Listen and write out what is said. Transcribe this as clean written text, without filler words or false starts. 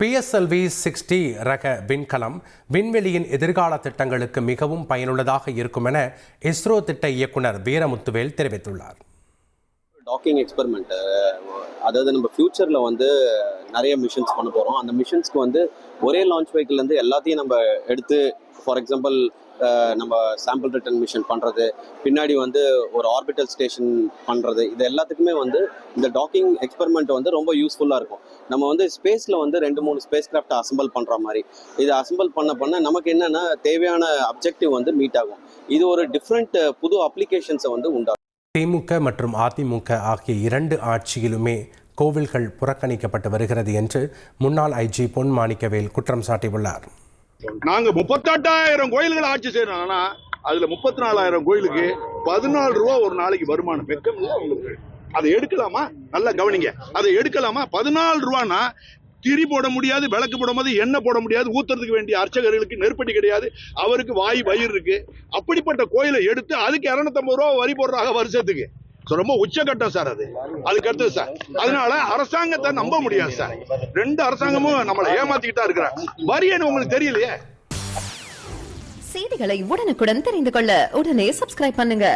PSLV 60 ரக விண்கலம் விண்வெளியின் எதிர்கால திட்டங்களுக்கு மிகவும் பயனுள்ளதாக இருக்கும் என இஸ்ரோ திட்ட இயக்குனர் வீரமுத்துவேல் தெரிவித்துள்ளார். டாக்கிங் எக்ஸ்பெரிமெண்ட், அதாவது நம்ம ஃபியூச்சரில் நிறைய மிஷன்ஸ் பண்ண போகிறோம். அந்த மிஷன்ஸ்க்கு ஒரே லான்ச் வெஹிக்கிள்லேருந்து எல்லாத்தையும் நம்ம எடுத்து, ஃபார் எக்ஸாம்பிள் நம்ம சாம்பிள் ரிட்டர்ன் மிஷன் பண்ணுறது, பின்னாடி ஒரு ஆர்பிட்டல் ஸ்டேஷன் பண்ணுறது, இது எல்லாத்துக்குமே இந்த டாக்கிங் எக்ஸ்பெரிமெண்ட் ரொம்ப யூஸ்ஃபுல்லாக இருக்கும். நம்ம ஸ்பேஸில் 2-3 ஸ்பேஸ் கிராஃப்டை அசம்பிள் பண்ணுற மாதிரி, இதை அசம்பிள் பண்ண நமக்கு என்னென்னா தேவையான அப்ஜெக்டிவ் மீட் ஆகும். இது ஒரு டிஃப்ரெண்ட் புது அப்ளிகேஷன்ஸை உண்டாகும். திமுக மற்றும் அதிமுக ஆகிய இரண்டு ஆட்சியிலுமே கோவில்கள் புறக்கணிக்கப்பட்டு வருகிறது என்று முன்னாள் ஐஜி பொன் மாணிக்கவேல் குற்றம் சாட்டியுள்ளார். நாங்க 38,000 கோயில்கள் ஆட்சி செய்யறோம்னா அதுல 34,000 கோயிலுக்கு 14 ரூபா ஒரு நாளைக்கு வருமானம். வெக்கம் இல்லை உங்களுக்கு? அதை எடுக்கலாமா? நல்லா கவனிங்க, அதை எடுக்கலாமா? 14 ரூபானா திரி போட முடியாது, விளக்கு போட முடியாது, எண்ணெய் போட முடியாது, ஊத்துறதுக்கு வேண்டிய அர்ச்சகர்களுக்கு நெருப்படி கிடையாது, அவருக்கு வயிறு இருக்கு. அப்படிப்பட்ட கோயிலை எடுத்து அதுக்கு 250 ரூபா வரி போடுறாங்க வருஷத்துக்கு. ரொம்ப உச்சகட்டம் சார் அது. அதுக்கு அடுத்தது சார், அதனால அரசாங்கத்தை நம்ப முடியாது சார். 2 அரசாங்கமும் நம்மளை ஏமாத்திக்கிட்டா இருக்கிறாங்க. வரியன்னு உங்களுக்கு தெரியலையே. செய்திகளை உடனுக்குடன் தெரிந்து கொள்ள உடனே சப்ஸ்கிரைப் பண்ணுங்க.